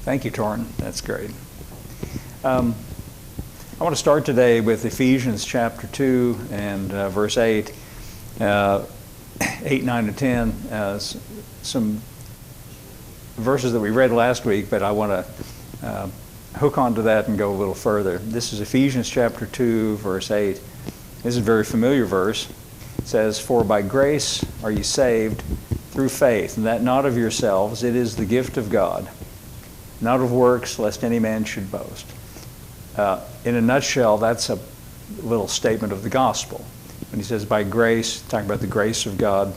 Thank you, Torrin. That's great. I want to start today with Ephesians chapter 2 and verse 8, 8, 9, and 10. Some verses that we read last week, but I want to hook onto that and go a little further. This is Ephesians chapter 2, verse 8. This is a very familiar verse. It says, "For by grace are you saved through faith, and that not of yourselves, it is the gift of God, not of works, lest any man should boast." In a nutshell, that's a little statement of the gospel. When he says by grace, talking about the grace of God,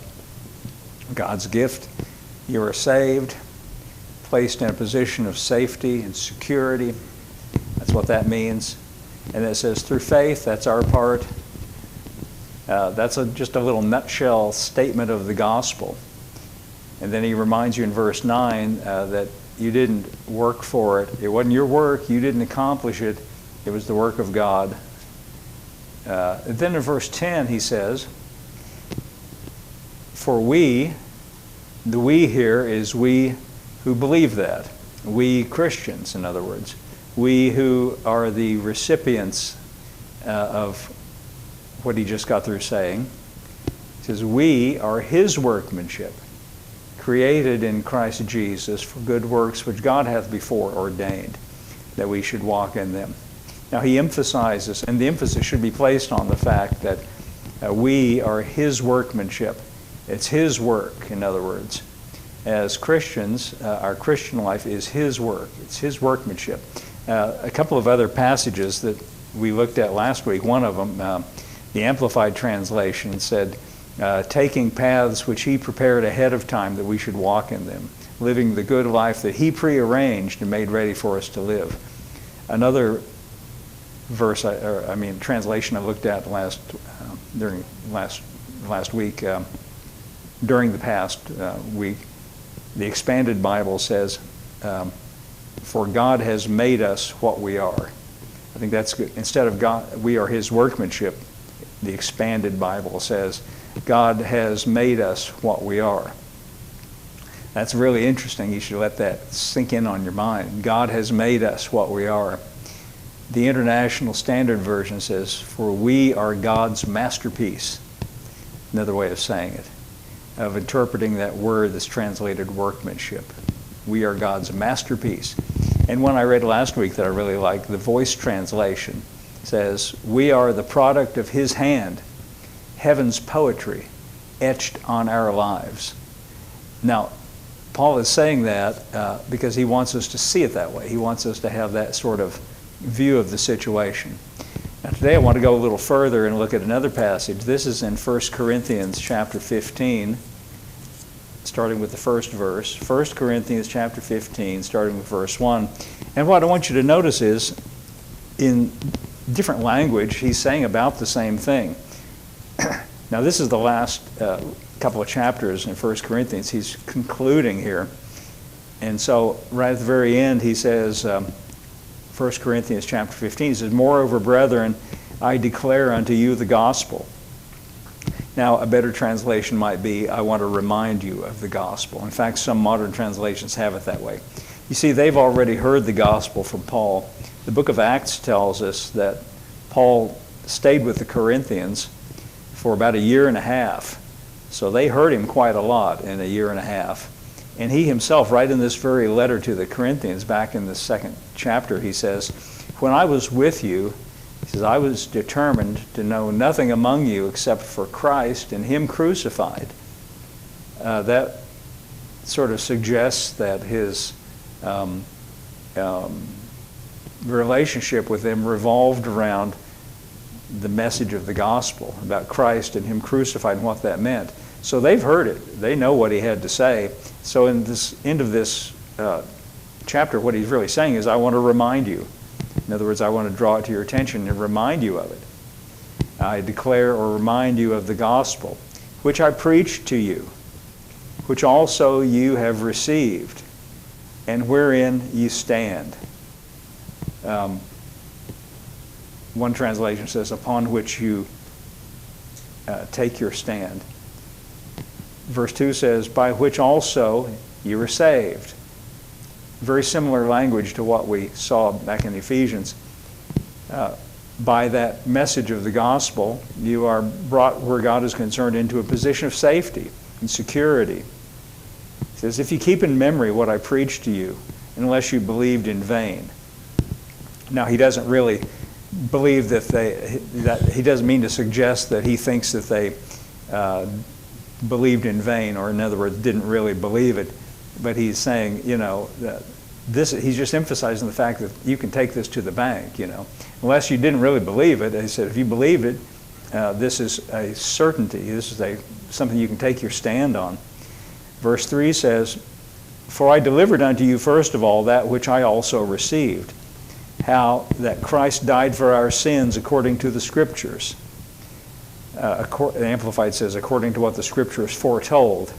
God's gift, you are saved, placed in a position of safety and security. That's what that means. And it says through faith, that's our part. That's just a little nutshell statement of the gospel. And then he reminds you in verse 9 that you didn't work for it. It wasn't your work. You didn't accomplish it. It was the work of God. Then in verse 10 he says, "For we," the "we" here is we who believe that. We Christians, in other words. We who are the recipients of what he just got through saying. He says, "We are his workmanship, created in Christ Jesus for good works which God hath before ordained, that we should walk in them." Now he emphasizes, and the emphasis should be placed on the fact that we are his workmanship. It's his work, in other words. As Christians, our Christian life is his work. It's his workmanship. A couple of other passages that we looked at last week, one of them, the Amplified Translation said, "Taking paths which he prepared ahead of time that we should walk in them, living the good life that he prearranged and made ready for us to live." Another verse, translation I looked at last week, during the past week, the Expanded Bible says, "For God has made us what we are." I think that's good. Instead of God, we are his workmanship, the Expanded Bible says, God has made us what we are. That's really interesting. You should let that sink in on your mind. God has made us what we are. The International Standard Version says, "For we are God's masterpiece." Another way of saying it, of interpreting that word that's translated workmanship. We are God's masterpiece. And one I read last week that I really like, the Voice translation, says, "We are the product of his hand, heaven's poetry, etched on our lives." Now, Paul is saying that because he wants us to see it that way. He wants us to have that sort of view of the situation. Now today I want to go a little further and look at another passage. This is in 1 Corinthians chapter 15, starting with the first verse. 1 Corinthians chapter 15, starting with verse 1. And what I want you to notice is, in different language, he's saying about the same thing. Now this is the last couple of chapters in 1 Corinthians. He's concluding here. And so right at the very end he says, 1 Corinthians chapter 15, he says, "Moreover, brethren, I declare unto you the gospel." Now, a better translation might be, "I want to remind you of the gospel." In fact, some modern translations have it that way. You see, they've already heard the gospel from Paul. The book of Acts tells us that Paul stayed with the Corinthians for about a year and a half. So they heard him quite a lot in a year and a half. And he himself, right in this very letter to the Corinthians, back in the second chapter, he says, "When I was with you," he says, "I was determined to know nothing among you except for Christ and him crucified." That sort of suggests that his relationship with them revolved around the message of the gospel about Christ and him crucified and what that meant. So they've heard it. They know what he had to say. So in this end of this chapter, what he's really saying is, I want to remind you. In other words, I want to draw it to your attention and remind you of it. I declare or remind you of the gospel, which I preached to you, which also you have received, and wherein you stand. One translation says, upon which you take your stand. Verse 2 says, by which also you were saved. very similar language to what we saw back in Ephesians. By that message of the gospel, you are brought, where God is concerned, into a position of safety and security. He says, if you keep in memory what I preached to you, unless you believed in vain. Now, he doesn't really believe that he doesn't mean to suggest that he thinks that they believed in vain, or in other words, didn't really believe it. But he's saying, that he's just emphasizing the fact that you can take this to the bank, Unless you didn't really believe it, he said, if you believed it, this is a certainty. This is something you can take your stand on. Verse 3 says, for I delivered unto you first of all that which I also received, how that Christ died for our sins according to the Scriptures. The Amplified says, according to what the Scriptures foretold.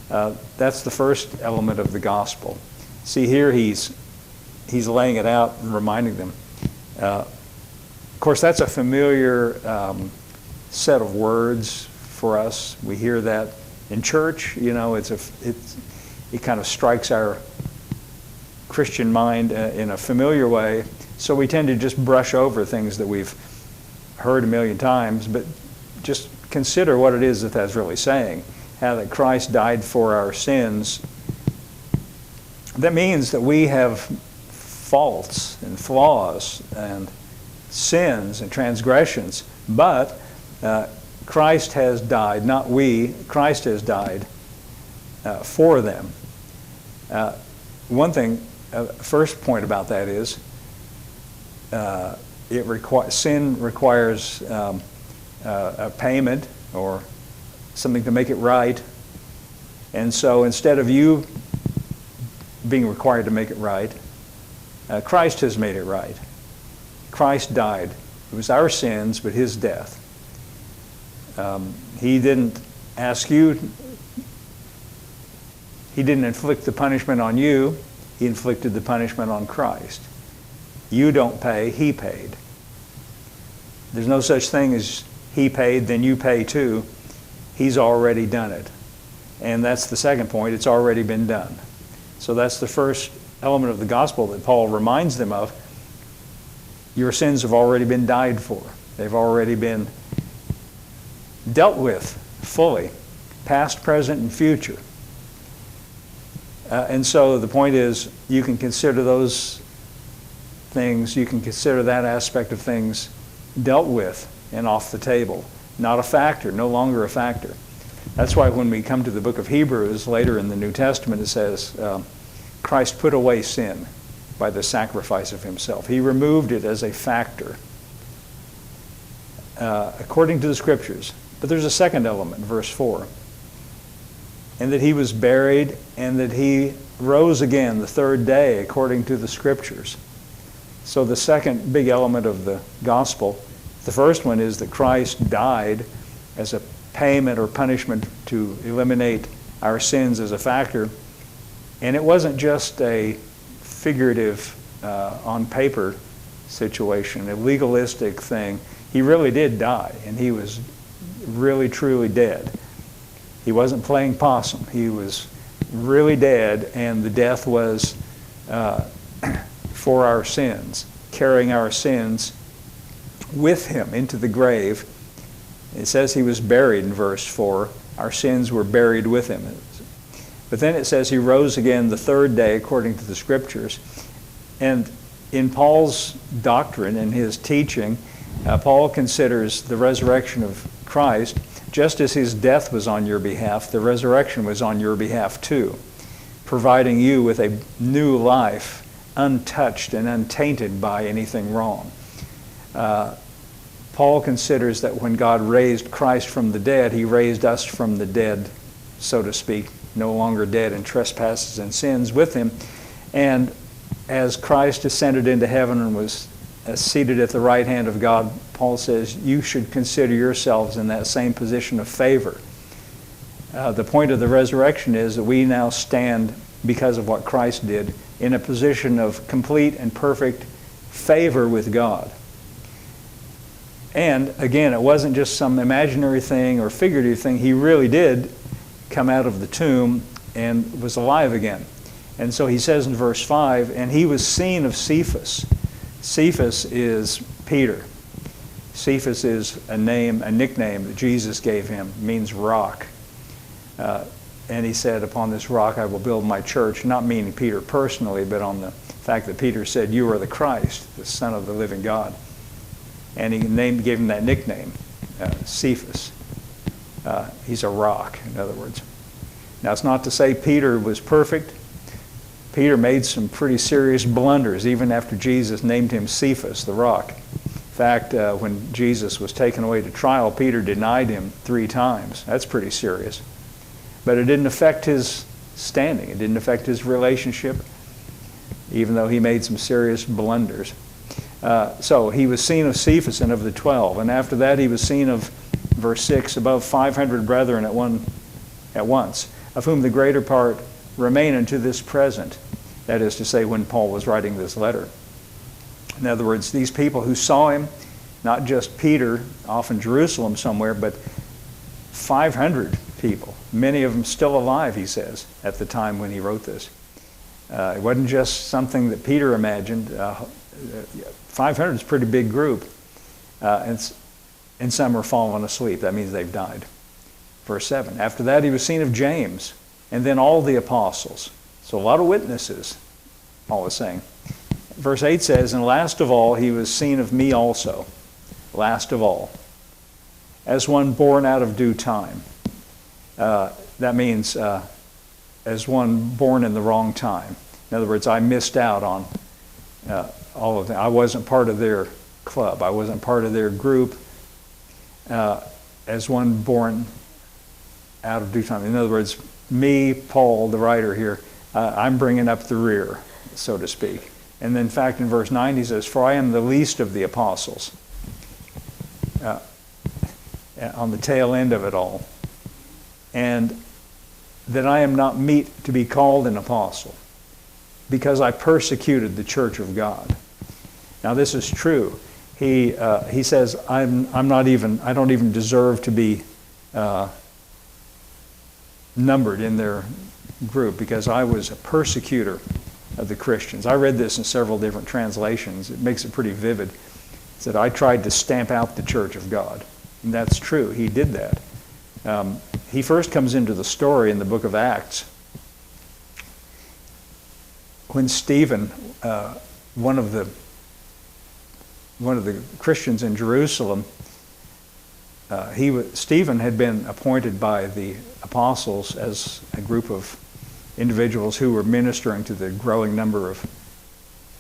That's the first element of the gospel. See, here he's laying it out and reminding them. Of course, that's a familiar set of words for us. We hear that in church. It kind of strikes our Christian mind in a familiar way. So we tend to just brush over things that we've heard a million times, but just consider what it is that that's really saying. How that Christ died for our sins. That means that we have faults and flaws and sins and transgressions, but Christ has died, not we, Christ has died for them. One thing, first point about that is, sin requires a payment or something to make it right. And so instead of you being required to make it right, Christ has made it right. Christ died. It was our sins, but his death. He didn't ask you, he didn't inflict the punishment on you, he inflicted the punishment on Christ. You don't pay, he paid. There's no such thing as he paid, then you pay too. He's already done it. And that's the second point, it's already been done. So that's the first element of the gospel that Paul reminds them of. Your sins have already been died for. They've already been dealt with fully, past, present, and future. And so the point is, you can consider those things, you can consider that aspect of things dealt with and off the table. Not a factor, no longer a factor. That's why when we come to the book of Hebrews later in the New Testament, it says, Christ put away sin by the sacrifice of himself. He removed it as a factor, according to the Scriptures. But there's a second element, verse 4. And that he was buried, and that he rose again the third day, according to the Scriptures. So the second big element of the gospel, the first one is that Christ died as a payment or punishment to eliminate our sins as a factor. And it wasn't just a figurative, on paper situation, a legalistic thing. He really did die, and he was really, truly dead. He wasn't playing possum. He was really dead, and the death was for our sins, carrying our sins with him into the grave. It says he was buried in verse 4. Our sins were buried with him. But then it says he rose again the third day according to the Scriptures. And in Paul's doctrine and his teaching, Paul considers the resurrection of Christ, just as his death was on your behalf, the resurrection was on your behalf too, providing you with a new life, untouched and untainted by anything wrong. Paul considers that when God raised Christ from the dead, he raised us from the dead, so to speak, no longer dead in trespasses and sins with him. And as Christ ascended into heaven and was seated at the right hand of God, Paul says, you should consider yourselves in that same position of favor. The point of the resurrection is that we now stand, because of what Christ did, in a position of complete and perfect favor with God. And again, it wasn't just some imaginary thing or figurative thing. He really did come out of the tomb and was alive again. And so he says in verse 5, and he was seen of Cephas. Cephas is Peter. Cephas is a nickname that Jesus gave him. It means rock. And he said, upon this rock I will build my church, not meaning Peter personally, but on the fact that Peter said, you are the Christ, the Son of the living God. And he gave him that nickname, Cephas. He's a rock, in other words. Now, it's not to say Peter was perfect. Peter made some pretty serious blunders, even after Jesus named him Cephas, the rock. In fact, when Jesus was taken away to trial, Peter denied him 3 times. That's pretty serious. But it didn't affect his standing. It didn't affect his relationship, even though he made some serious blunders. So he was seen of Cephas and of the 12. And after that he was seen of, verse 6, above 500 brethren at once, of whom the greater part remain unto this present. That is to say, when Paul was writing this letter. In other words, these people who saw him, not just Peter off in Jerusalem somewhere, but 500 people, many of them still alive, he says, at the time when he wrote this. It wasn't just something that Peter imagined. 500 is a pretty big group. And some are fallen asleep. That means they've died. Verse 7. After that he was seen of James, and then all the apostles. So a lot of witnesses, Paul is saying. Verse 8 says, and last of all he was seen of me also. Last of all. As one born out of due time. That means as one born in the wrong time. In other words, I missed out on all of them. I wasn't part of their club. I wasn't part of their group. As one born out of due time. In other words, me, Paul, the writer here, I'm bringing up the rear, so to speak. And then, in fact, in verse 9 he says, for I am the least of the apostles. On the tail end of it all. And that I am not meet to be called an apostle, because I persecuted the church of God. Now this is true. He says, I don't even deserve to be numbered in their group, because I was a persecutor of the Christians. I read this in several different translations. It makes it pretty vivid. It said, I tried to stamp out the church of God. And that's true. He did that. He first comes into the story in the book of Acts when Stephen, one of the Christians in Jerusalem, Stephen had been appointed by the apostles as a group of individuals who were ministering to the growing number of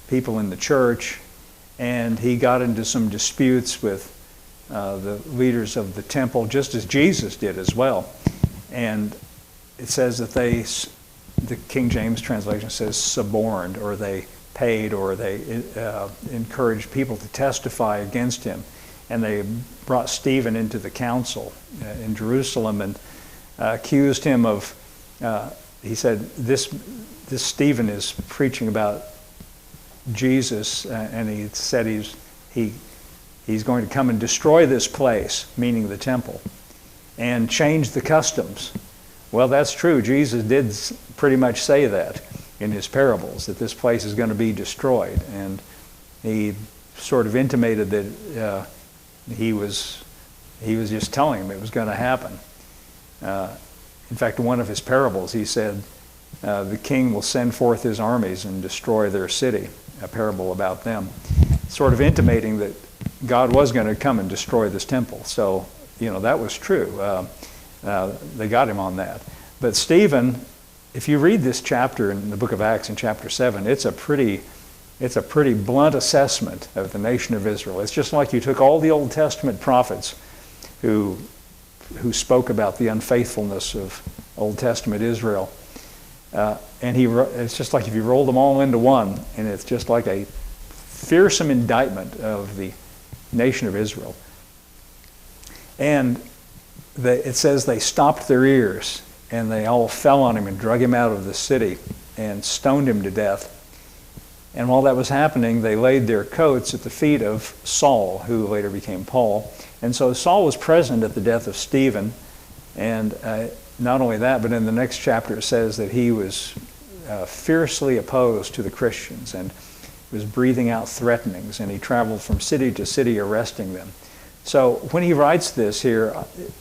people in the church, and he got into some disputes with the leaders of the temple, just as Jesus did as well. And it says that the King James translation says suborned, or they paid, or they encouraged people to testify against him. And they brought Stephen into the council in Jerusalem and accused him of, he said, this Stephen is preaching about Jesus, and he said he's going to come and destroy this place, meaning the temple, and change the customs. Well, that's true. Jesus did pretty much say that in his parables, that this place is going to be destroyed. And he sort of intimated that he was just telling him it was going to happen. In fact, in one of his parables, he said, the king will send forth his armies and destroy their city, a parable about them, sort of intimating that God was going to come and destroy this temple. So, that was true. They got him on that. But Stephen, if you read this chapter in the book of Acts in chapter 7, it's a pretty blunt assessment of the nation of Israel. It's just like you took all the Old Testament prophets who spoke about the unfaithfulness of Old Testament Israel, and it's just like if you rolled them all into one, and it's just like a fearsome indictment of the nation of Israel. And it says they stopped their ears, and they all fell on him and drug him out of the city and stoned him to death. And while that was happening, they laid their coats at the feet of Saul, who later became Paul. And so Saul was present at the death of Stephen. And not only that, but in the next chapter it says that he was fiercely opposed to the Christians and was breathing out threatenings, and he traveled from city to city arresting them. So when he writes this here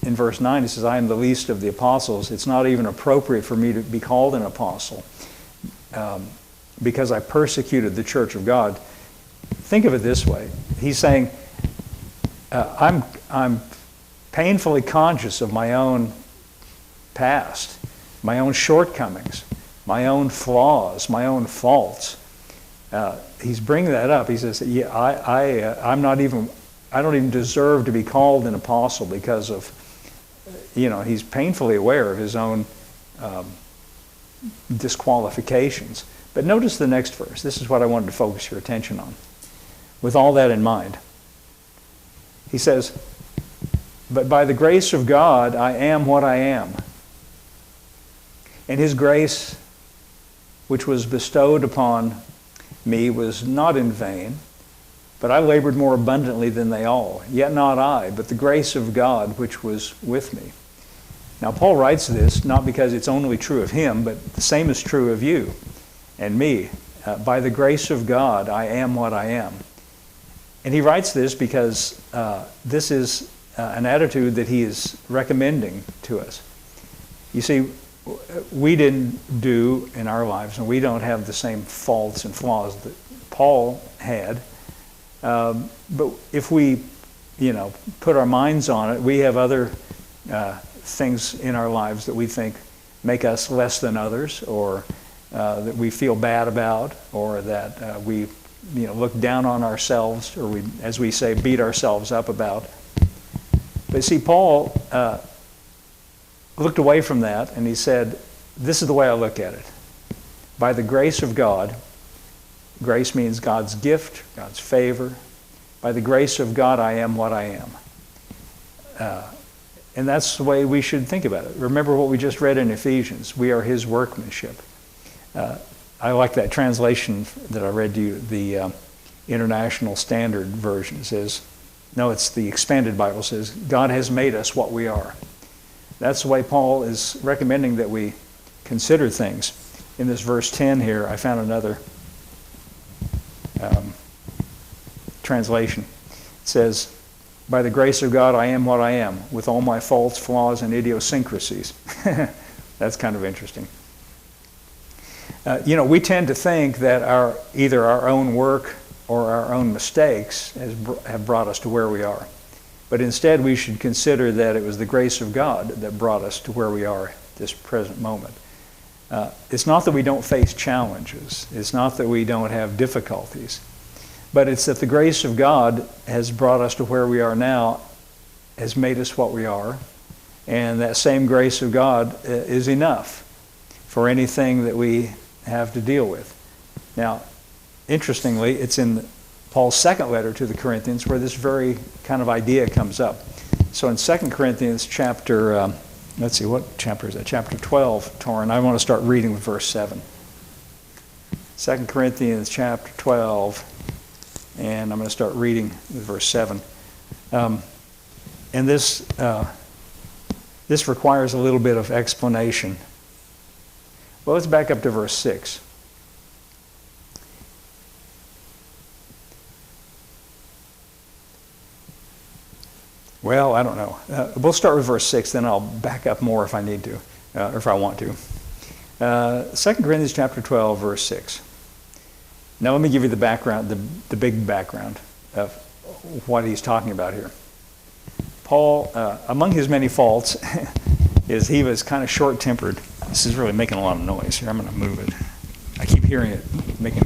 in verse 9, he says, I am the least of the apostles. It's not even appropriate for me to be called an apostle because I persecuted the church of God. Think of it this way. He's saying, I'm painfully conscious of my own past, my own shortcomings, my own flaws, my own faults. He's bringing that up. He says, yeah, I don't even deserve to be called an apostle because of, he's painfully aware of his own disqualifications. But notice the next verse. This is what I wanted to focus your attention on. With all that in mind, he says, but by the grace of God, I am what I am. And his grace, which was bestowed upon me, was not in vain, but I labored more abundantly than they all. Yet not I, but the grace of God which was with me. Now Paul writes this not because it's only true of him, but the same is true of you and me. By the grace of God, I am what I am. And he writes this because this is an attitude that he is recommending to us. You see, we didn't do in our lives, and we don't have the same faults and flaws that Paul had. But if we, put our minds on it, we have other things in our lives that we think make us less than others, or that we feel bad about, or that we, look down on ourselves, or we, as we say, beat ourselves up about. But see, Paul looked away from that, and he said, this is the way I look at it. By the grace of God, grace means God's gift, God's favor. By the grace of God, I am what I am. And that's the way we should think about it. Remember what we just read in Ephesians. We are his workmanship. I like that translation that I read to you, the International Standard Version. It says, no, it's the Expanded Bible says, God has made us what we are. That's the way Paul is recommending that we consider things. In this verse 10 here, I found another translation. It says, by the grace of God, I am what I am, with all my faults, flaws, and idiosyncrasies. That's kind of interesting. We tend to think that either our own work or our own mistakes have brought us to where we are. But instead, we should consider that it was the grace of God that brought us to where we are at this present moment. It's not that we don't face challenges. It's not that we don't have difficulties. But it's that the grace of God has brought us to where we are now, has made us what we are, and that same grace of God is enough for anything that we have to deal with. Now, interestingly, it's in Paul's second letter to the Corinthians where this very kind of idea comes up. So in 2 Corinthians chapter, let's see, what chapter is that? Chapter 12, Torrin. I want to start reading with verse 7. 2 Corinthians chapter 12, and I'm going to start reading with verse 7. And this requires a little bit of explanation. Well, let's back up to verse 6. Well, I don't know. We'll start with verse 6, then I'll back up more if I need to, or if I want to. 2 Corinthians chapter 12, verse 6. Now let me give you the background, the big background of what he's talking about here. Paul, among his many faults, is he was kind of short-tempered. This is really making a lot of noise here. I'm going to move it. I keep hearing it making.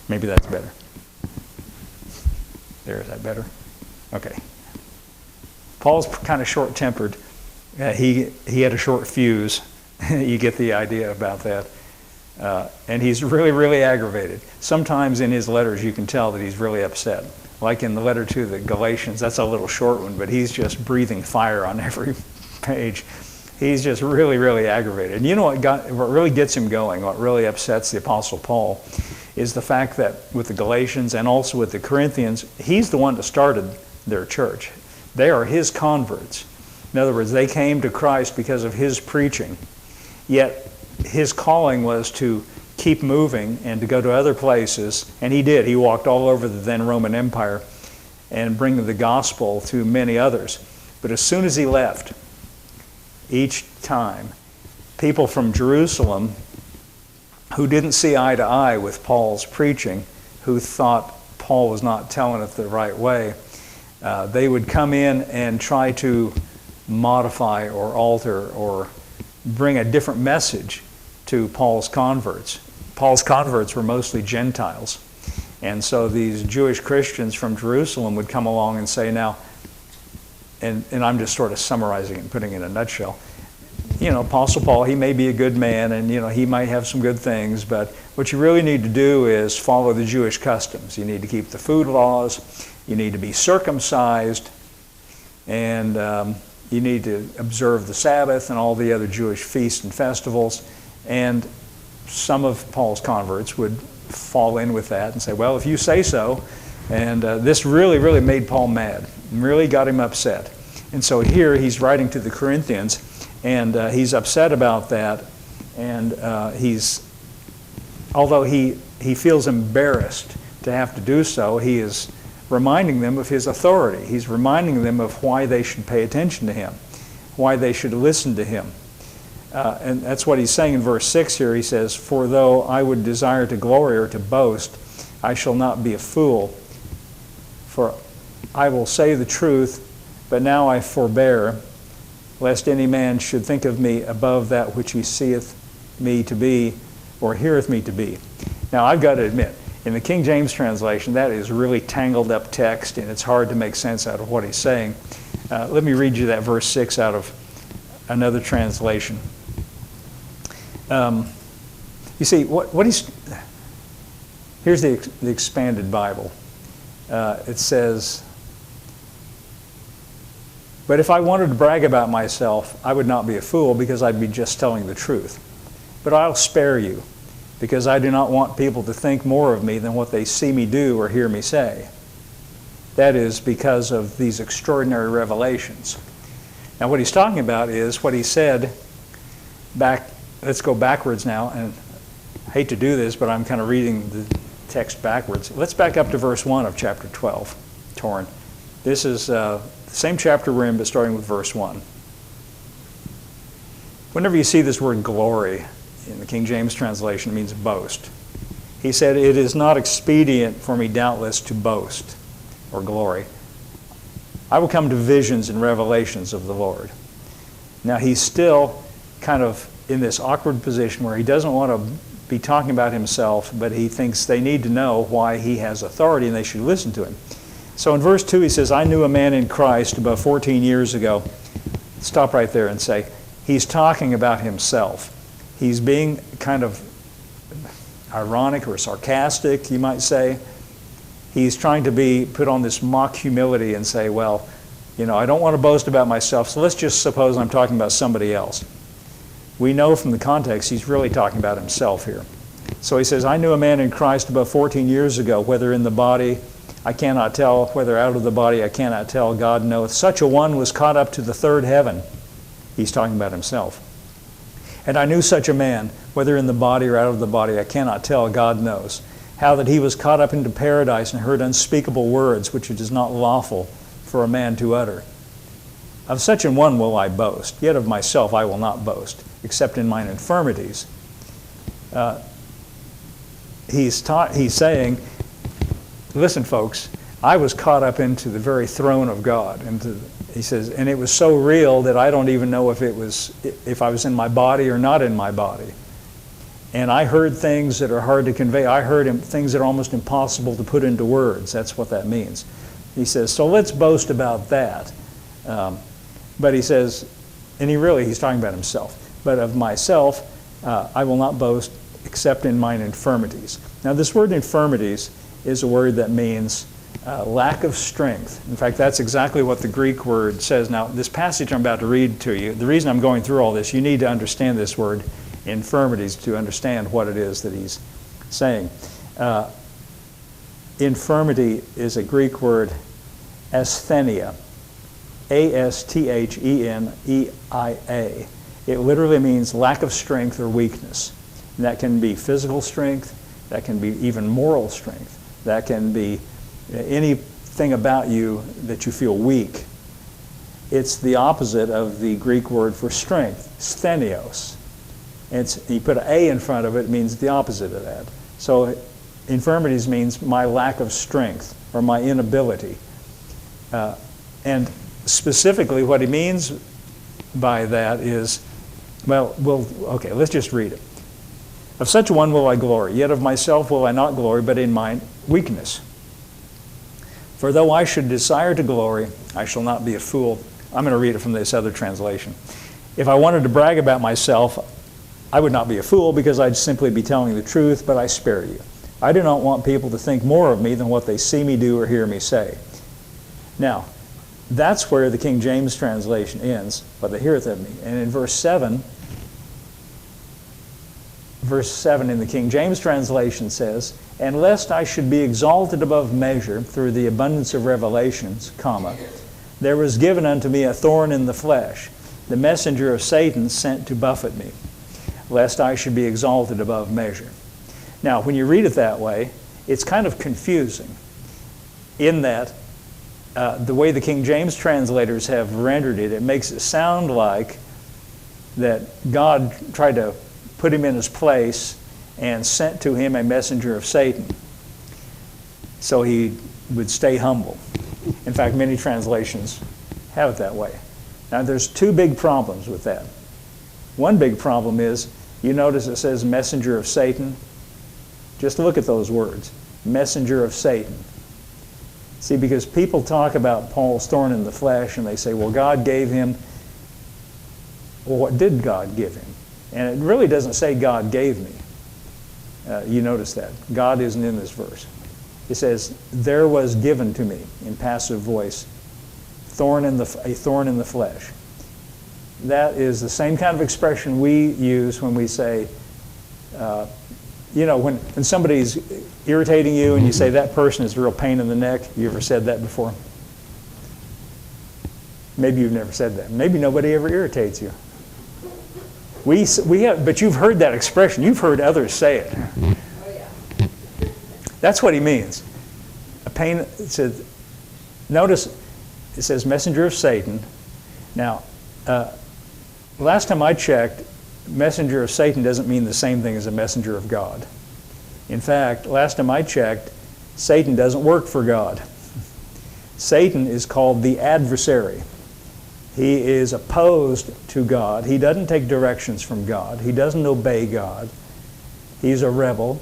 Maybe that's better. There, is that better? Okay. Paul's kind of short-tempered. He had a short fuse. You get the idea about that. And he's really, really aggravated. Sometimes in his letters you can tell that he's really upset. Like in the letter to the Galatians, that's a little short one, but he's just breathing fire on every page. He's just really, really aggravated. And you know what really gets him going, what really upsets the Apostle Paul, is the fact that with the Galatians and also with the Corinthians, he's the one that started their church. They are his converts. In other words, they came to Christ because of his preaching. Yet his calling was to keep moving and to go to other places, and he did. He walked all over the then Roman Empire and bring the gospel to many others. But as soon as he left, each time, people from Jerusalem who didn't see eye to eye with Paul's preaching, who thought Paul was not telling it the right way, they would come in and try to modify or alter or bring a different message to Paul's converts. Paul's converts were mostly Gentiles. And so these Jewish Christians from Jerusalem would come along and say, now, and I'm just sort of summarizing it and putting it in a nutshell, Apostle Paul, he may be a good man and, he might have some good things, but what you really need to do is follow the Jewish customs. You need to keep the food laws, you need to be circumcised, and you need to observe the Sabbath and all the other Jewish feasts and festivals. And some of Paul's converts would fall in with that and say, well, if you say so. And this really, really made Paul mad, really got him upset. And so here he's writing to the Corinthians, and he's upset about that. And although he feels embarrassed to have to do so, he is reminding them of his authority. He's reminding them of why they should pay attention to him, why they should listen to him. And that's what he's saying in verse 6 here. He says, for though I would desire to glory or to boast, I shall not be a fool. For I will say the truth, but now I forbear, lest any man should think of me above that which he seeth me to be, or heareth me to be. Now I've got to admit, in the King James translation, that is really tangled up text, and it's hard to make sense out of what he's saying. Let me read you that verse 6 out of another translation. You see, here's the expanded Bible. It says, but if I wanted to brag about myself, I would not be a fool, because I'd be just telling the truth. But I'll spare you, because I do not want people to think more of me than what they see me do or hear me say. That is because of these extraordinary revelations. Now what he's talking about is what he said back, let's go backwards now, and I hate to do this, but I'm kind of reading the text backwards. Let's back up to verse 1 of chapter 12, Torn. This is the same chapter we're in, but starting with verse 1. Whenever you see this word glory in the King James translation, it means boast. He said, it is not expedient for me doubtless to boast or glory. I will come to visions and revelations of the Lord. Now he's still kind of in this awkward position where he doesn't want to be talking about himself, but he thinks they need to know why he has authority and they should listen to him. So in verse 2 he says, I knew a man in Christ about 14 years ago. Stop right there and say, he's talking about himself. He's being kind of ironic or sarcastic, you might say. He's trying to be put on this mock humility and say, well, I don't want to boast about myself, so let's just suppose I'm talking about somebody else. We know from the context he's really talking about himself here. So he says, I knew a man in Christ about 14 years ago, whether in the body I cannot tell, whether out of the body I cannot tell, God knoweth. Such a one was caught up to the third heaven. He's talking about himself. And I knew such a man, whether in the body or out of the body, I cannot tell, God knows, how that he was caught up into paradise and heard unspeakable words, which it is not lawful for a man to utter. Of such an one will I boast, yet of myself I will not boast, except in mine infirmities. He's saying, listen folks, I was caught up into the very throne of God. He says, and it was so real that I don't even know if I was in my body or not in my body. And I heard things that are hard to convey. I heard things that are almost impossible to put into words. That's what that means. He says, so let's boast about that. But he says, and he's talking about himself. But of myself, I will not boast except in mine infirmities. Now this word infirmities is a word that means lack of strength. In fact, that's exactly what the Greek word says. Now this passage I'm about to read to you, the reason I'm going through all this, you need to understand this word infirmities to understand what it is that he's saying. Infirmity is a Greek word, asthenia, A-S-T-H-E-N-E-I-A. It literally means lack of strength or weakness. And that can be physical strength, that can be even moral strength, that can be anything about you that you feel weak. It's the opposite of the Greek word for strength, sthenios. And you put an A in front of it, it means the opposite of that. So infirmities means my lack of strength or my inability. And specifically what he means by that is, okay, let's just read it. Of such a one will I glory, yet of myself will I not glory, but in my weakness. For though I should desire to glory, I shall not be a fool. I'm going to read it from this other translation. If I wanted to brag about myself, I would not be a fool, because I'd simply be telling the truth, but I spare you. I do not want people to think more of me than what they see me do or hear me say. Now, that's where the King James translation ends, but they heareth of me. And in verse 7 in the King James translation says, and lest I should be exalted above measure through the abundance of revelations, comma, there was given unto me a thorn in the flesh, the messenger of Satan sent to buffet me, lest I should be exalted above measure. Now, when you read it that way, it's kind of confusing in that the way the King James translators have rendered it, it makes it sound like that God tried to put him in his place and sent to him a messenger of Satan so he would stay humble. In fact, many translations have it that way. Now, there's two big problems with that. One big problem is, you notice it says messenger of Satan. Just look at those words, messenger of Satan. See, because people talk about Paul's thorn in the flesh and they say, well, God gave him. Well, what did God give him? And it really doesn't say God gave me. You notice that. God isn't in this verse. It says, there was given to me, in passive voice, a thorn in the flesh. That is the same kind of expression we use when we say, when somebody's irritating you and you say that person is a real pain in the neck. You ever said that before? Maybe you've never said that. Maybe nobody ever irritates you. We have, but you've heard that expression. You've heard others say it. Oh, yeah. That's what he means. A pain. It says, notice it says messenger of Satan. Now, last time I checked, messenger of Satan doesn't mean the same thing as a messenger of God. In fact, last time I checked, Satan doesn't work for God. Satan is called the adversary. He is opposed to God. He doesn't take directions from God. He doesn't obey God. He's a rebel.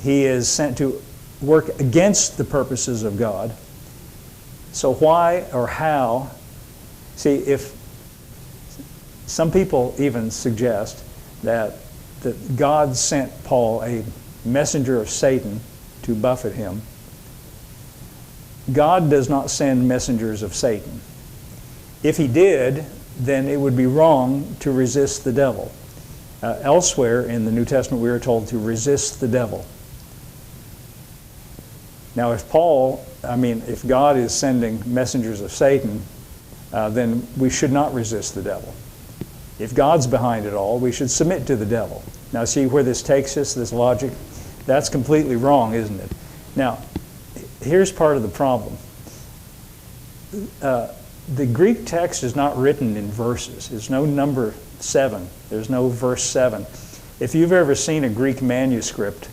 He is sent to work against the purposes of God. So why or how? See, if some people even suggest that God sent Paul a messenger of Satan to buffet him. God does not send messengers of Satan. If he did, then it would be wrong to resist the devil. Elsewhere in the New Testament we are told to resist the devil. Now if God is sending messengers of Satan, then we should not resist the devil. If God's behind it all, we should submit to the devil. Now see where this takes us, this logic? That's completely wrong, isn't it? Now, here's part of the problem. The Greek text is not written in verses. There's no number 7. There's no verse 7. If you've ever seen a Greek manuscript,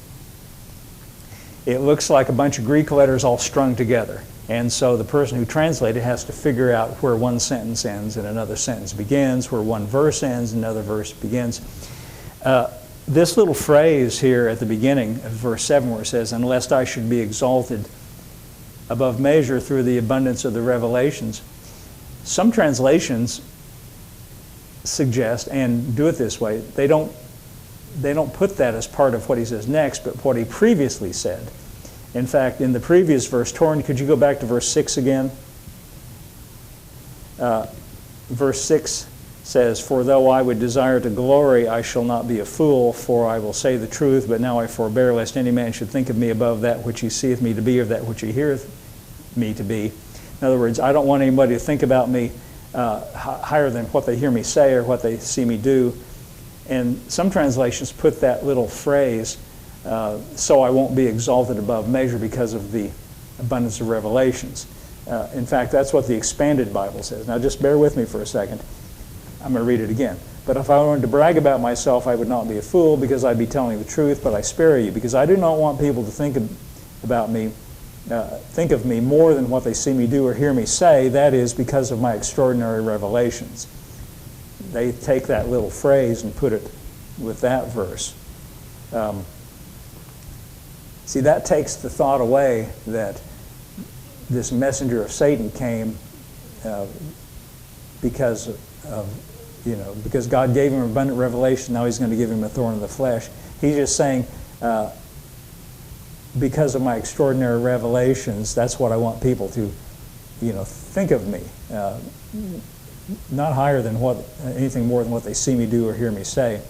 it looks like a bunch of Greek letters all strung together. And so the person who translated has to figure out where one sentence ends and another sentence begins, where one verse ends and another verse begins. This little phrase here at the beginning of verse 7 where it says, "And lest I should be exalted above measure through the abundance of the revelations," some translations suggest, and do it this way, they don't put that as part of what he says next, but what he previously said. In fact, in the previous verse, Torrin, could you go back to verse 6 again? Verse 6 says, "For though I would desire to glory, I shall not be a fool, for I will say the truth, but now I forbear, lest any man should think of me above that which he seeth me to be, or that which he heareth me to be." In other words, I don't want anybody to think about me higher than what they hear me say or what they see me do. And some translations put that little phrase, so I won't be exalted above measure because of the abundance of revelations. In fact, that's what the Expanded Bible says. Now just bear with me for a second. I'm going to read it again. But if I wanted to brag about myself, I would not be a fool, because I'd be telling the truth, but I spare you, because I do not want people to think of me more than what they see me do or hear me say, that is, because of my extraordinary revelations. They take that little phrase and put it with that verse. See, that takes the thought away that this messenger of Satan came because God gave him abundant revelation. Now he's going to give him a thorn in the flesh. He's just saying, because of my extraordinary revelations, that's what I want people to, think of me. Not higher than anything more than what they see me do or hear me say.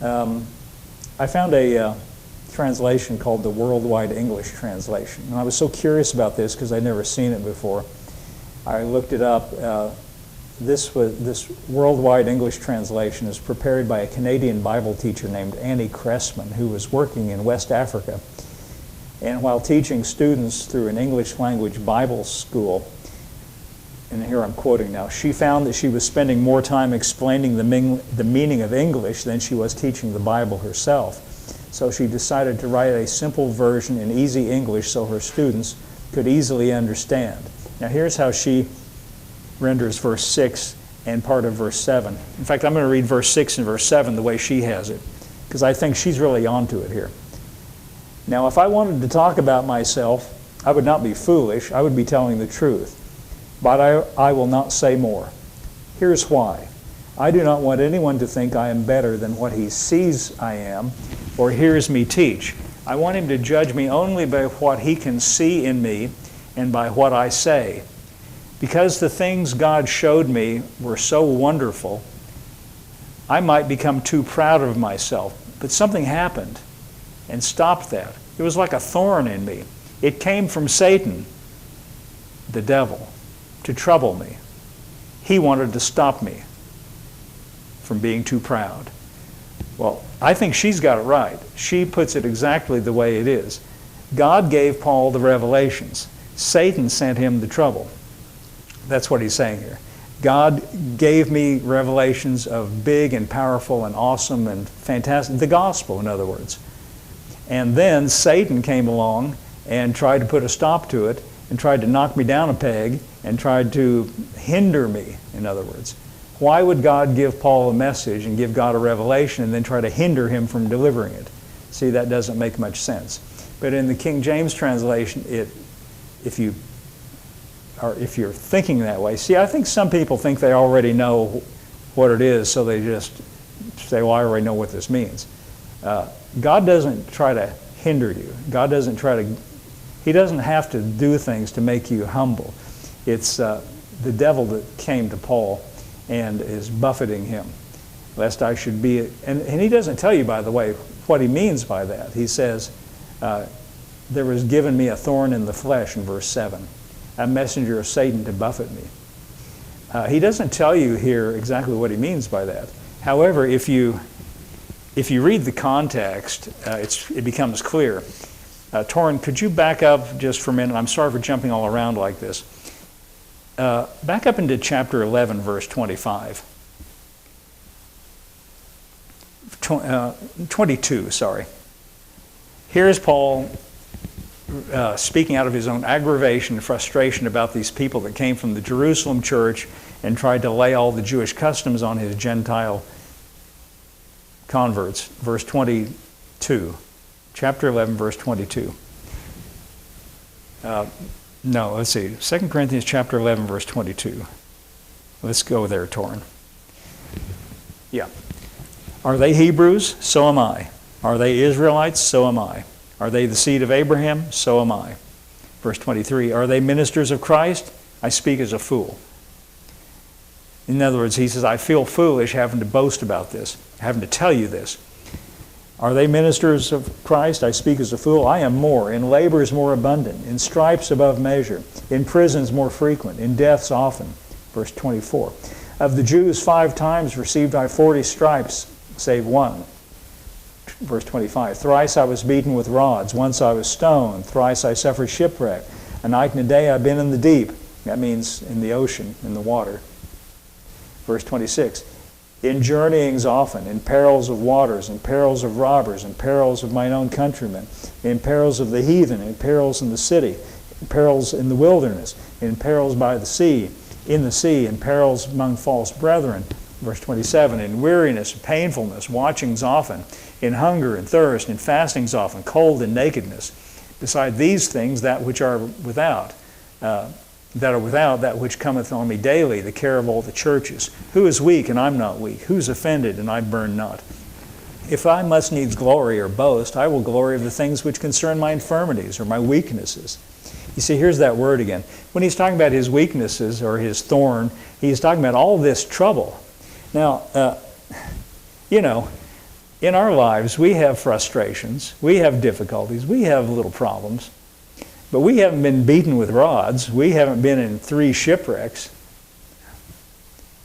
I found a translation called the Worldwide English Translation, and I was so curious about this because I'd never seen it before. I looked it up. This Worldwide English Translation is prepared by a Canadian Bible teacher named Annie Cressman, who was working in West Africa. And while teaching students through an English language Bible school, and here I'm quoting now, she found that she was spending more time explaining the meaning of English than she was teaching the Bible herself. So she decided to write a simple version in easy English so her students could easily understand. Now here's how she renders verse 6 and part of verse 7. In fact, I'm going to read verse 6 and verse 7 the way she has it, because I think she's really onto it here. Now, if I wanted to talk about myself, I would not be foolish. I would be telling the truth. But I will not say more. Here's why. I do not want anyone to think I am better than what he sees I am or hears me teach. I want him to judge me only by what he can see in me and by what I say. Because the things God showed me were so wonderful, I might become too proud of myself. But something happened and stopped that. It was like a thorn in me. It came from Satan, the devil, to trouble me. He wanted to stop me from being too proud. Well, I think she's got it right. She puts it exactly the way it is. God gave Paul the revelations. Satan sent him the trouble. That's what he's saying here. God gave me revelations of big and powerful and awesome and fantastic, the gospel, in other words. And then Satan came along and tried to put a stop to it and tried to knock me down a peg and tried to hinder me, in other words. Why would God give Paul a message and give God a revelation and then try to hinder him from delivering it? See, that doesn't make much sense. But in the King James translation, if you're thinking that way, see, I think some people think they already know what it is, so they just say, well, I already know what this means. God doesn't try to hinder you. He doesn't have to do things to make you humble. It's the devil that came to Paul and is buffeting him, lest I should be, and he doesn't tell you, by the way, what he means by that. He says, there was given me a thorn in the flesh, in verse 7, a messenger of Satan to buffet me. He doesn't tell you here exactly what he means by that. However, if you read the context, it becomes clear. Torrin, could you back up just for a minute? I'm sorry for jumping all around like this. Back up into chapter 11, verse 25. 22, sorry. Here's Paul speaking out of his own aggravation and frustration about these people that came from the Jerusalem church and tried to lay all the Jewish customs on his Gentile converts. Verse 22. Chapter 11, verse 22. No, let's see. 2 Corinthians chapter 11, verse 22. Let's go there, Torrin. Yeah. Are they Hebrews? So am I. Are they Israelites? So am I. Are they the seed of Abraham? So am I. Verse 23. Are they ministers of Christ? I speak as a fool. In other words, he says, I feel foolish having to boast about this, having to tell you this. Are they ministers of Christ? I speak as a fool. I am more. In labors more abundant. In stripes above measure. In prisons more frequent. In deaths often. Verse 24. Of the Jews 5 times received I 40 stripes, save one. Verse 25. Thrice I was beaten with rods. Once I was stoned. Thrice I suffered shipwreck. A night and a day I've been in the deep. That means in the ocean, in the water. Verse 26. In journeyings often, in perils of waters, in perils of robbers, in perils of mine own countrymen, in perils of the heathen, in perils in the city, in perils in the wilderness, in perils by the sea, in perils among false brethren. Verse 27, in weariness, painfulness, watchings often, in hunger and thirst, in fastings often, cold and nakedness. Beside these things, that which are without, that which cometh on me daily, the care of all the churches. Who is weak, and I'm not weak? Who is offended, and I burn not? If I must needs glory or boast, I will glory of the things which concern my infirmities or my weaknesses. You see, here's that word again. When he's talking about his weaknesses or his thorn, he's talking about all this trouble. Now, in our lives, we have frustrations, we have difficulties, we have little problems, but we haven't been beaten with rods. We haven't been in 3 shipwrecks.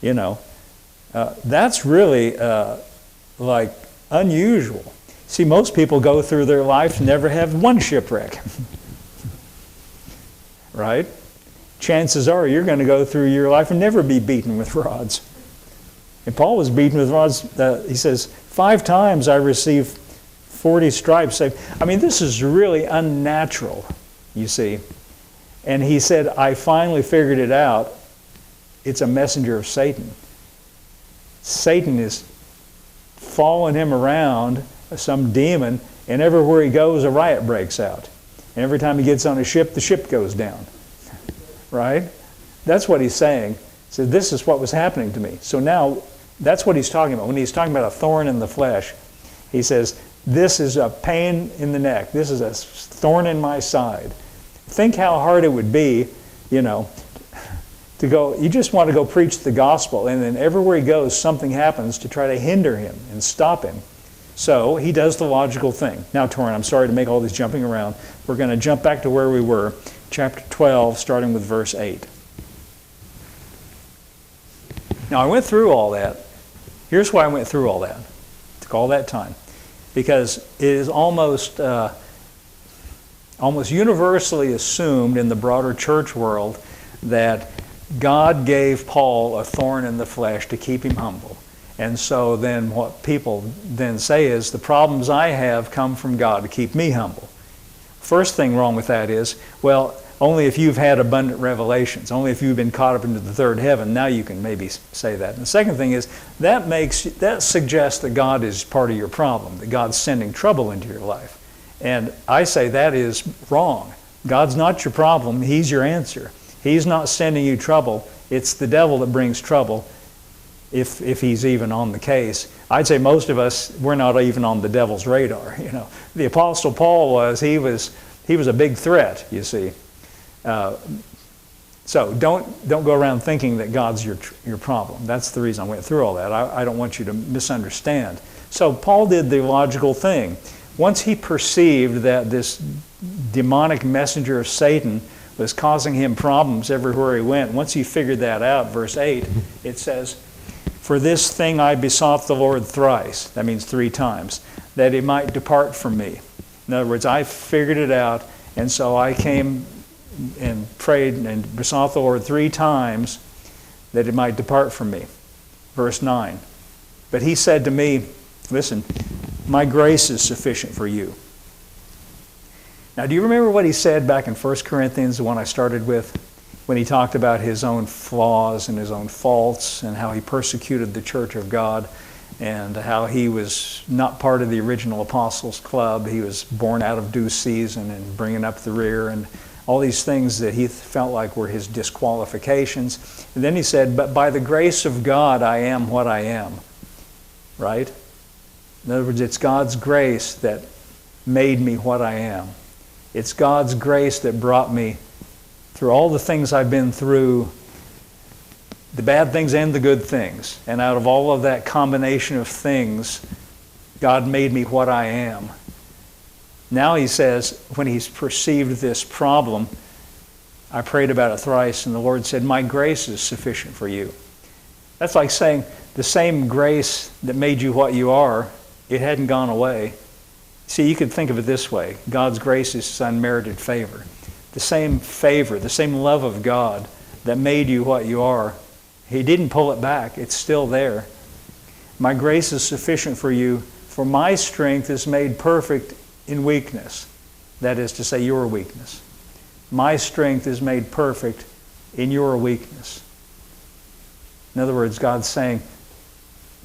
That's really like unusual. See, most people go through their life and never have 1 shipwreck. Right? Chances are you're going to go through your life and never be beaten with rods. And Paul was beaten with rods, he says, 5 times I received 40 stripes. I mean, this is really unnatural, you see. And he said, I finally figured it out. It's a messenger of Satan. Satan is following him around, some demon, and everywhere he goes, a riot breaks out. And every time he gets on a ship, the ship goes down. Right? That's what he's saying. He said, this is what was happening to me. So now, that's what he's talking about. When he's talking about a thorn in the flesh, he says, this is a pain in the neck. This is a thorn in my side. Think how hard it would be, to go, you just want to go preach the gospel, and then everywhere he goes, something happens to try to hinder him and stop him. So he does the logical thing. Now, Torrin, I'm sorry to make all this jumping around. We're going to jump back to where we were, chapter 12, starting with verse 8. Now, I went through all that. Here's why I went through all that. It took all that time. Because it is almost universally assumed in the broader church world that God gave Paul a thorn in the flesh to keep him humble. And so then what people then say is, the problems I have come from God to keep me humble. First thing wrong with that is, well, only if you've had abundant revelations, only if you've been caught up into the third heaven, now you can maybe say that. And the second thing is, that suggests that God is part of your problem, that God's sending trouble into your life. And I say that is wrong. God's not your problem, He's your answer. He's not sending you trouble. It's the devil that brings trouble, if he's even on the case. I'd say most of us, we're not even on the devil's radar. The Apostle Paul was a big threat, you see. So don't go around thinking that God's your problem. That's the reason I went through all that. I don't want you to misunderstand. So Paul did the logical thing. Once he perceived that this demonic messenger of Satan was causing him problems everywhere he went, once he figured that out, verse 8, it says, for this thing I besought the Lord thrice, that means 3 times, that He might depart from me. In other words, I figured it out, and so I came and prayed and besought the Lord 3 times that it might depart from me. Verse 9, but He said to me, listen, my grace is sufficient for you. Now, do you remember what he said back in 1 Corinthians, the one I started with, when he talked about his own flaws and his own faults and how he persecuted the church of God and how he was not part of the original Apostles' Club. He was born out of due season and bringing up the rear and all these things that he felt like were his disqualifications. And then he said, but by the grace of God, I am what I am. Right? In other words, it's God's grace that made me what I am. It's God's grace that brought me through all the things I've been through, the bad things and the good things. And out of all of that combination of things, God made me what I am. Now he says, when he's perceived this problem, I prayed about it thrice, and the Lord said, my grace is sufficient for you. That's like saying the same grace that made you what you are, it hadn't gone away. See, you could think of it this way. God's grace is His unmerited favor. The same favor, the same love of God that made you what you are, He didn't pull it back. It's still there. My grace is sufficient for you, for my strength is made perfect in weakness. That is to say, your weakness. My strength is made perfect in your weakness. In other words, God's saying,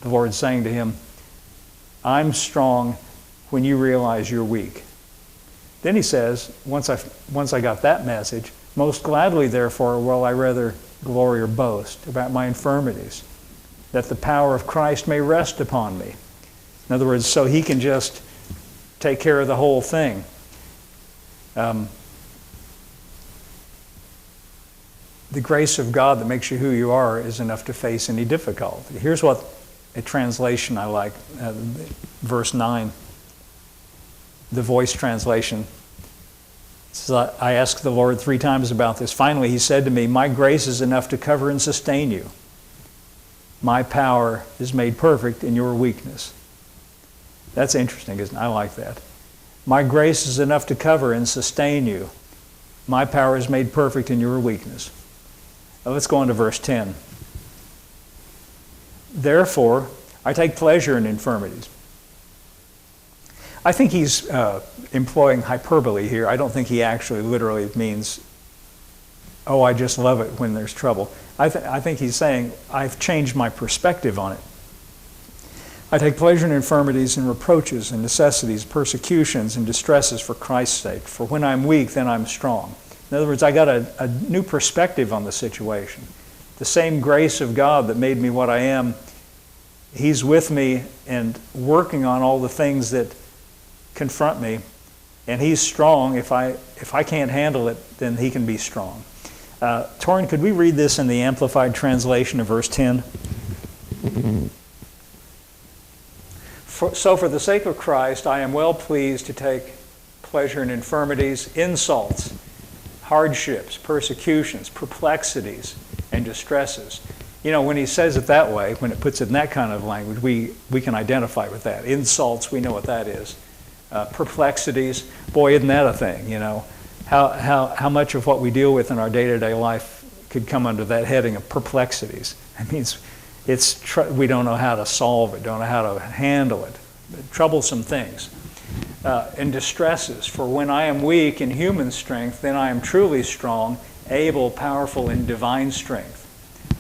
the Lord's saying to him, I'm strong when you realize you're weak. Then he says, once I got that message, most gladly, therefore, will I rather glory or boast about my infirmities, that the power of Christ may rest upon me. In other words, so He can just take care of the whole thing. The grace of God that makes you who you are is enough to face any difficulty. Here's what a translation I like, verse 9, the Voice translation. It says, I asked the Lord 3 times about this. Finally, He said to me, my grace is enough to cover and sustain you. My power is made perfect in your weakness. That's interesting, isn't it? I like that. My grace is enough to cover and sustain you. My power is made perfect in your weakness. Now let's go on to verse 10. Therefore, I take pleasure in infirmities. I think he's employing hyperbole here. I don't think he actually literally means, oh, I just love it when there's trouble. I think he's saying, I've changed my perspective on it. I take pleasure in infirmities and reproaches and necessities, persecutions and distresses for Christ's sake. For when I'm weak, then I'm strong. In other words, I got a new perspective on the situation. The same grace of God that made me what I am, He's with me and working on all the things that confront me. And He's strong. If I can't handle it, then He can be strong. Torrin, could we read this in the Amplified Translation of verse 10? So for the sake of Christ, I am well pleased to take pleasure in infirmities, insults, hardships, persecutions, perplexities, and distresses. You know, when he says it that way, when it puts it in that kind of language, we can identify with that. Insults, we know what that is. Perplexities, boy, isn't that a thing, you know? How much of what we deal with in our day-to-day life could come under that heading of perplexities? It means we don't know how to solve it, don't know how to handle it. Troublesome things. And distresses, for when I am weak in human strength, then I am truly strong, able, powerful in divine strength.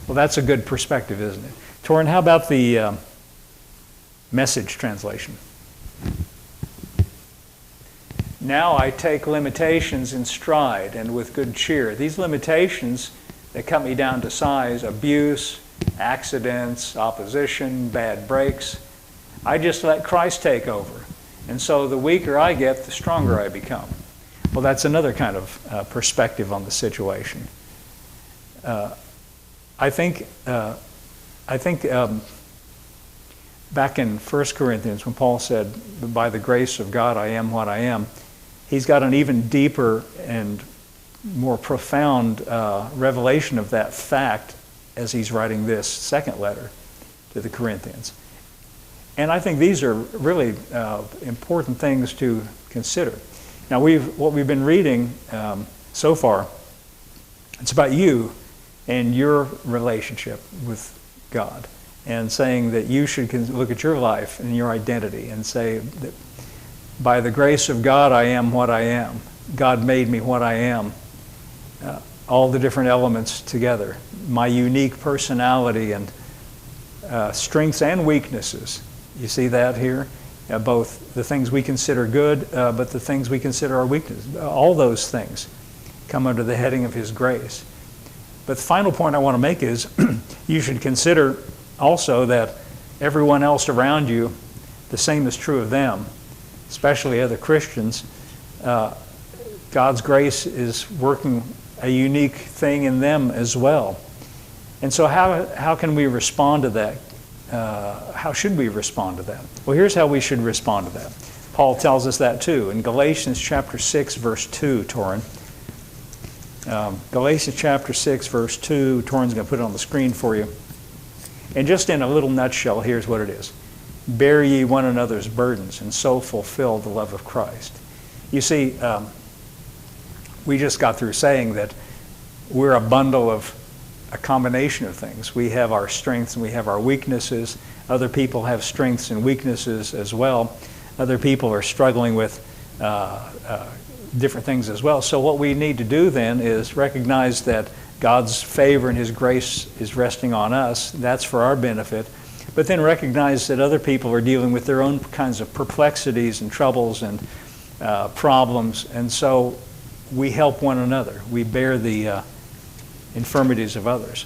Well, that's a good perspective, isn't it? Torrin, how about the Message translation? Now I take limitations in stride and with good cheer. These limitations that cut me down to size, abuse, accidents, opposition, bad breaks, I just let Christ take over. And so the weaker I get, the stronger I become. Well, that's another kind of perspective on the situation. I think back in 1 Corinthians, when Paul said, by the grace of God I am what I am, he's got an even deeper and more profound revelation of that fact as he's writing this second letter to the Corinthians. And I think these are really important things to consider. Now, what we've been reading so far, it's about you and your relationship with God, and saying that you should look at your life and your identity and say that by the grace of God I am what I am. God made me what I am. All the different elements together. My unique personality and strengths and weaknesses. You see that here? Both the things we consider good, but the things we consider our weaknesses. All those things come under the heading of His grace. But the final point I want to make is you should consider also that everyone else around you, the same is true of them, especially other Christians. God's grace is working a unique thing in them as well. And so how can we respond to that? How should we respond to that? Well, here's how we should respond to that. Paul tells us that too. In Galatians chapter 6, verse 2, Torrin. Galatians chapter 6, verse 2. Torrin's going to put it on the screen for you. And just in a little nutshell, here's what it is. Bear ye one another's burdens, and so fulfill the love of Christ. You see, we just got through saying that we're a bundle of a combination of things. We have our strengths and we have our weaknesses. Other people have strengths and weaknesses as well. Other people are struggling with different things as well. So what we need to do then is recognize that God's favor and His grace is resting on us. That's for our benefit. But then recognize that other people are dealing with their own kinds of perplexities and troubles and problems. And so we help one another. We bear the infirmities of others.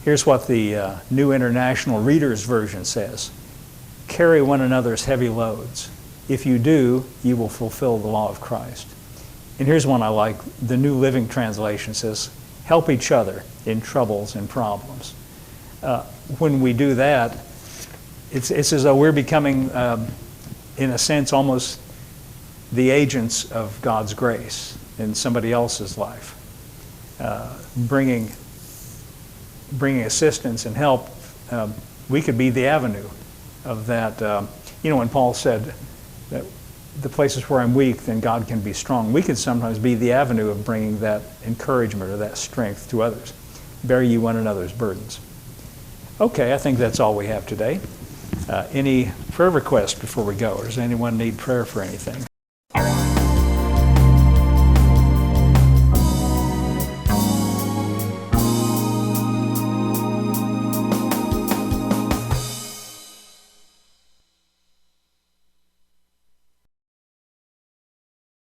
Here's what the New International Reader's Version says. Carry one another's heavy loads. If you do, you will fulfill the law of Christ. And here's one I like. The New Living Translation says, help each other in troubles and problems. When we do that, it's as though we're becoming, in a sense, almost the agents of God's grace in somebody else's life, bringing assistance and help. We could be the avenue of that. When Paul said that the places where I'm weak, then God can be strong. We could sometimes be the avenue of bringing that encouragement or that strength to others. Bear ye one another's burdens. Okay, I think that's all we have today. Any prayer requests before we go? Or does anyone need prayer for anything?